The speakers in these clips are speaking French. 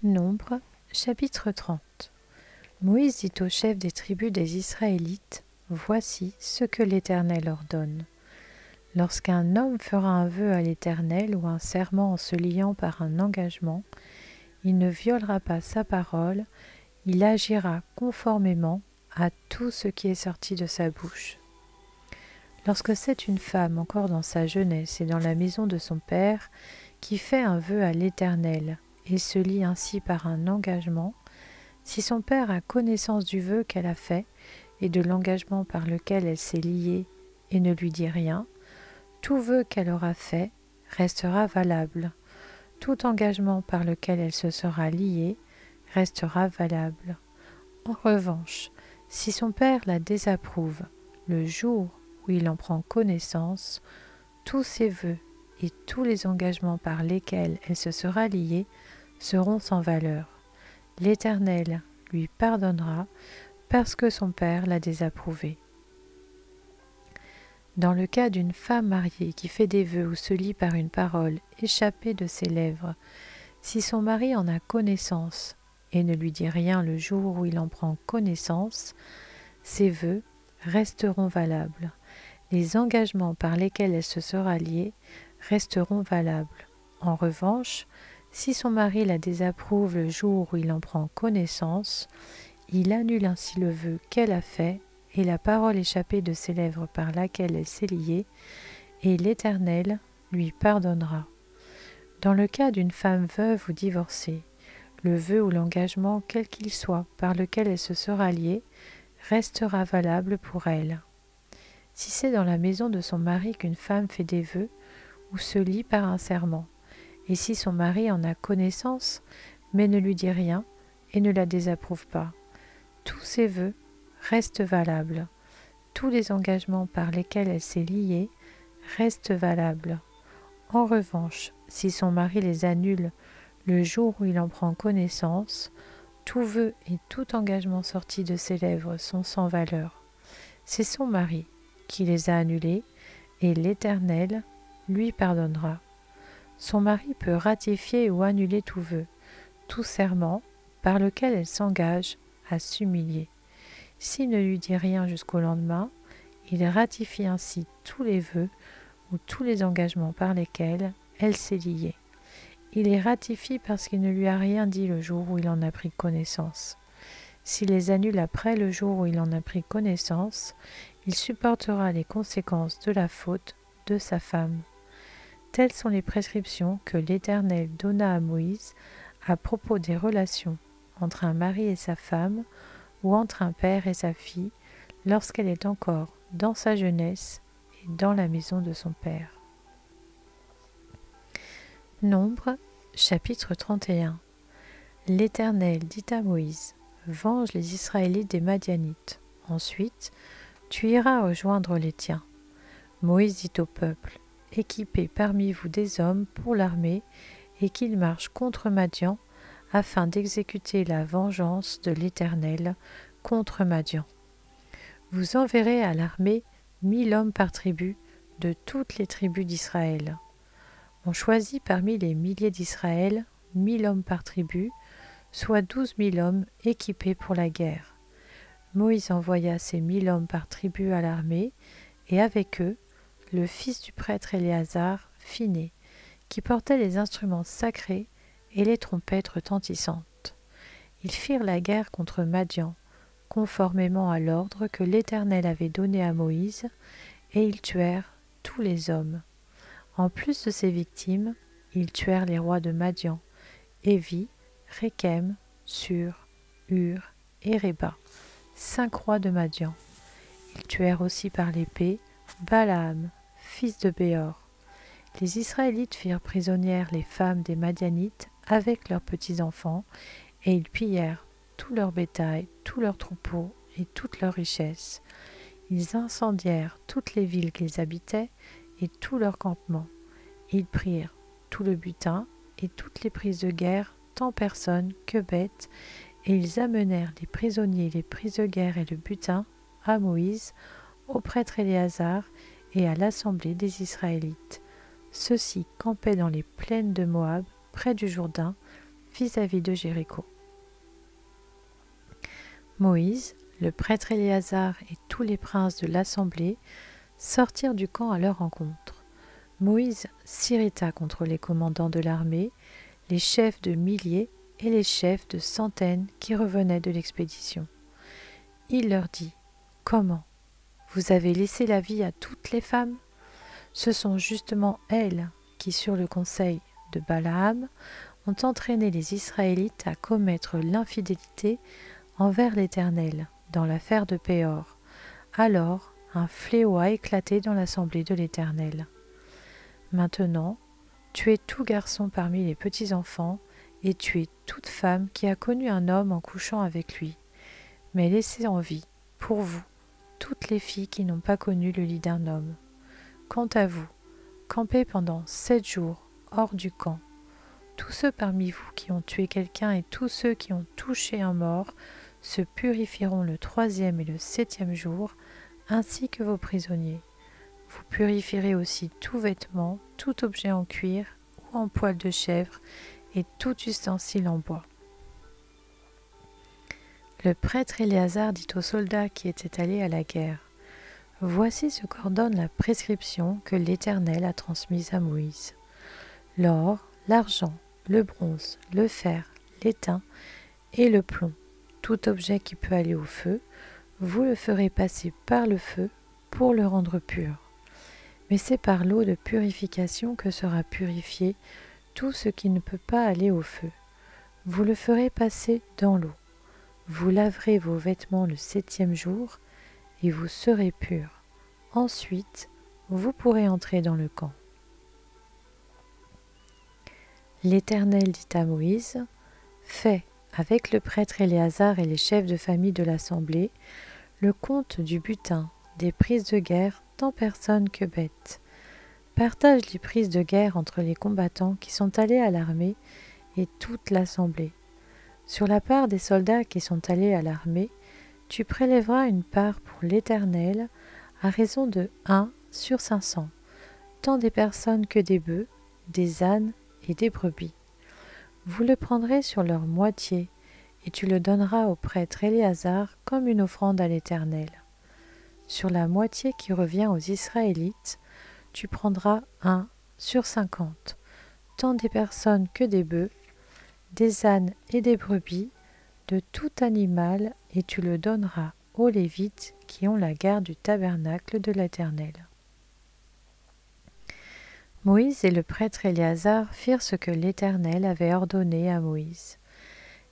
Nombre, chapitre 30. Moïse dit aux chefs des tribus des Israélites, « Voici ce que l'Éternel ordonne. Lorsqu'un homme fera un vœu à l'Éternel ou un serment en se liant par un engagement, il ne violera pas sa parole, il agira conformément à tout ce qui est sorti de sa bouche. Lorsque c'est une femme encore dans sa jeunesse et dans la maison de son père qui fait un vœu à l'Éternel et se lie ainsi par un engagement, si son père a connaissance du vœu qu'elle a fait et de l'engagement par lequel elle s'est liée et ne lui dit rien, tout vœu qu'elle aura fait restera valable. Tout engagement par lequel elle se sera liée restera valable. En revanche, si son père la désapprouve le jour où il en prend connaissance, tous ses vœux et tous les engagements par lesquels elle se sera liée seront sans valeur. L'Éternel lui pardonnera parce que son père l'a désapprouvé. Dans le cas d'une femme mariée qui fait des vœux ou se lie par une parole échappée de ses lèvres, si son mari en a connaissance et ne lui dit rien le jour où il en prend connaissance, ses vœux resteront valables. Les engagements par lesquels elle se sera liée resteront valables. En revanche, si son mari la désapprouve le jour où il en prend connaissance, il annule ainsi le vœu qu'elle a fait et la parole échappée de ses lèvres par laquelle elle s'est liée, et l'Éternel lui pardonnera. Dans le cas d'une femme veuve ou divorcée, le vœu ou l'engagement, quel qu'il soit, par lequel elle se sera liée, restera valable pour elle. Si c'est dans la maison de son mari qu'une femme fait des vœux ou se lie par un serment, et si son mari en a connaissance, mais ne lui dit rien et ne la désapprouve pas, tous ses vœux restent valables. Tous les engagements par lesquels elle s'est liée restent valables. En revanche, si son mari les annule le jour où il en prend connaissance, tout vœu et tout engagement sorti de ses lèvres sont sans valeur. C'est son mari qui les a annulés et l'Éternel lui pardonnera. Son mari peut ratifier ou annuler tout vœu, tout serment par lequel elle s'engage à s'humilier. S'il ne lui dit rien jusqu'au lendemain, il ratifie ainsi tous les vœux ou tous les engagements par lesquels elle s'est liée. Il les ratifie parce qu'il ne lui a rien dit le jour où il en a pris connaissance. S'il les annule après le jour où il en a pris connaissance, il supportera les conséquences de la faute de sa femme. Telles sont les prescriptions que l'Éternel donna à Moïse à propos des relations entre un mari et sa femme ou entre un père et sa fille lorsqu'elle est encore dans sa jeunesse et dans la maison de son père. Nombre, chapitre 31. L'Éternel dit à Moïse, « Venge les Israélites des Madianites. Ensuite, tu iras rejoindre les tiens. » Moïse dit au peuple, « Équipez parmi vous des hommes pour l'armée et qu'ils marchent contre Madian afin d'exécuter la vengeance de l'Éternel contre Madian. Vous enverrez à l'armée 1000 hommes par tribu de toutes les tribus d'Israël. » On choisit parmi les milliers d'Israël 1000 hommes par tribu, soit 12 000 hommes équipés pour la guerre. Moïse envoya ces 1000 hommes par tribu à l'armée, et avec eux, le fils du prêtre Éléazar, Phiné, qui portait les instruments sacrés et les trompettes retentissantes. Ils firent la guerre contre Madian, conformément à l'ordre que l'Éternel avait donné à Moïse, et ils tuèrent tous les hommes. En plus de ces victimes, ils tuèrent les rois de Madian, Évi, Rékem, Sur, Hur et Réba, 5 rois de Madian. Ils tuèrent aussi par l'épée Balaam, fils de Béor. Les Israélites firent prisonnières les femmes des Madianites avec leurs petits-enfants, et ils pillèrent tout leur bétail, tous leurs troupeaux et toutes leurs richesses. Ils incendièrent toutes les villes qu'ils habitaient et tous leurs campements. Ils prirent tout le butin et toutes les prises de guerre, tant personnes que bêtes, et ils amenèrent les prisonniers, les prises de guerre et le butin à Moïse, au prêtre Éléazar et à l'assemblée des Israélites. Ceux-ci campaient dans les plaines de Moab, près du Jourdain, vis-à-vis de Jéricho. Moïse, le prêtre Éléazar et tous les princes de l'assemblée sortirent du camp à leur rencontre. Moïse s'irrita contre les commandants de l'armée, les chefs de milliers et les chefs de centaines qui revenaient de l'expédition. Il leur dit : « Comment ? Vous avez laissé la vie à toutes les femmes ? Ce sont justement elles qui, sur le conseil de Balaam, ont entraîné les Israélites à commettre l'infidélité envers l'Éternel dans l'affaire de Péor. Alors, un fléau a éclaté dans l'assemblée de l'Éternel. Maintenant, tuez tout garçon parmi les petits-enfants et tuez toute femme qui a connu un homme en couchant avec lui. Mais laissez en vie, pour vous, toutes les filles qui n'ont pas connu le lit d'un homme. Quant à vous, campez pendant 7 jours hors du camp. Tous ceux parmi vous qui ont tué quelqu'un et tous ceux qui ont touché un mort se purifieront le 3e et le 7e jour, ainsi que vos prisonniers. Vous purifierez aussi tout vêtement, tout objet en cuir ou en poil de chèvre et tout ustensile en bois. » Le prêtre Éléazar dit aux soldats qui étaient allés à la guerre : « Voici ce qu'ordonne la prescription que l'Éternel a transmise à Moïse. L'or, l'argent, le bronze, le fer, l'étain et le plomb, tout objet qui peut aller au feu, vous le ferez passer par le feu pour le rendre pur. Mais c'est par l'eau de purification que sera purifié tout ce qui ne peut pas aller au feu. Vous le ferez passer dans l'eau. Vous laverez vos vêtements le 7e jour, et vous serez purs. Ensuite, vous pourrez entrer dans le camp. » L'Éternel dit à Moïse : « Fais, avec le prêtre Éléazar et les chefs de famille de l'assemblée, le compte du butin, des prises de guerre, tant personnes que bêtes. Partage les prises de guerre entre les combattants qui sont allés à l'armée et toute l'assemblée. Sur la part des soldats qui sont allés à l'armée, tu prélèveras une part pour l'Éternel à raison de 1 sur 500, tant des personnes que des bœufs, des ânes et des brebis. Vous le prendrez sur leur moitié, et tu le donneras au prêtre Éléazar comme une offrande à l'Éternel. Sur la moitié qui revient aux Israélites, tu prendras 1 sur 50, tant des personnes que des bœufs, des ânes et des brebis, de tout animal, et tu le donneras aux Lévites qui ont la garde du tabernacle de l'Éternel. » Moïse et le prêtre Éléazar firent ce que l'Éternel avait ordonné à Moïse.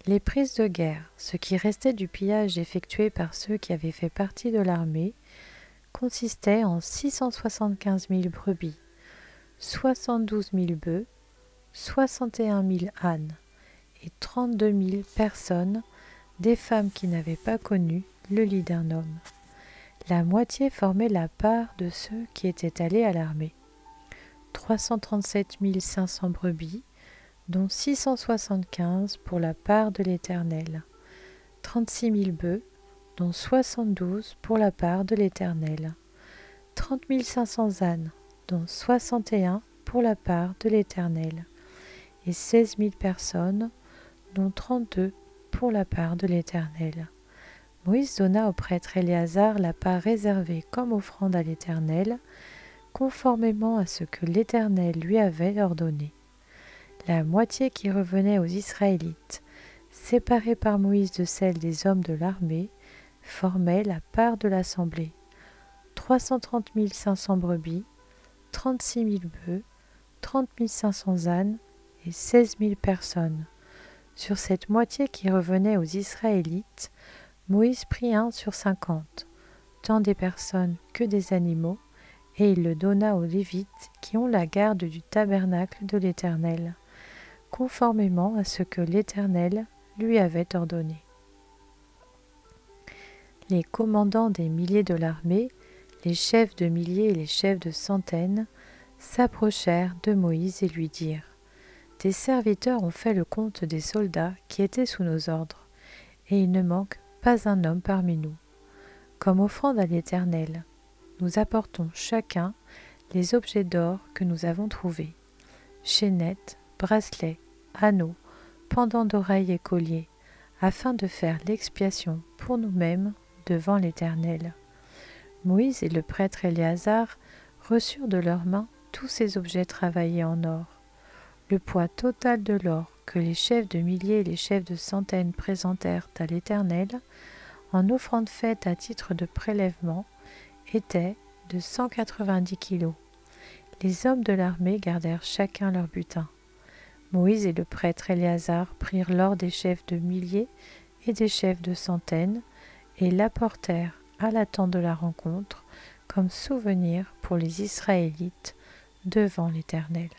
Les prises de guerre, ce qui restait du pillage effectué par ceux qui avaient fait partie de l'armée, consistaient en 675 000 brebis, 72 000 bœufs, 61 000 ânes et 32 000 personnes, des femmes qui n'avaient pas connu le lit d'un homme. La moitié formait la part de ceux qui étaient allés à l'armée. 337 500 brebis, dont 675 pour la part de l'Éternel. 36 000 bœufs, dont 72 pour la part de l'Éternel. 30 500 ânes, dont 61 pour la part de l'Éternel. Et 16 000 personnes, dont 32 pour la part de l'Éternel. Moïse donna au prêtre Éléazar la part réservée comme offrande à l'Éternel, conformément à ce que l'Éternel lui avait ordonné. La moitié qui revenait aux Israélites, séparée par Moïse de celle des hommes de l'armée, formait la part de l'assemblée. 330 500 brebis, 36 000 bœufs, 30 500 ânes et 16 000 personnes. Sur cette moitié qui revenait aux Israélites, Moïse prit 1 sur 50, tant des personnes que des animaux, et il le donna aux Lévites qui ont la garde du tabernacle de l'Éternel, conformément à ce que l'Éternel lui avait ordonné. Les commandants des milliers de l'armée, les chefs de milliers et les chefs de centaines, s'approchèrent de Moïse et lui dirent : « Tes serviteurs ont fait le compte des soldats qui étaient sous nos ordres, et il ne manque pas un homme parmi nous. Comme offrande à l'Éternel, nous apportons chacun les objets d'or que nous avons trouvés, chaînettes, bracelets, anneaux, pendants d'oreilles et colliers, afin de faire l'expiation pour nous-mêmes devant l'Éternel. » Moïse et le prêtre Éléazar reçurent de leurs mains tous ces objets travaillés en or. Le poids total de l'or que les chefs de milliers et les chefs de centaines présentèrent à l'Éternel, en offrande faite à titre de prélèvement, était de 190 kilos. Les hommes de l'armée gardèrent chacun leur butin. Moïse et le prêtre Éléazar prirent l'or des chefs de milliers et des chefs de centaines et l'apportèrent à la tente de la rencontre comme souvenir pour les Israélites devant l'Éternel.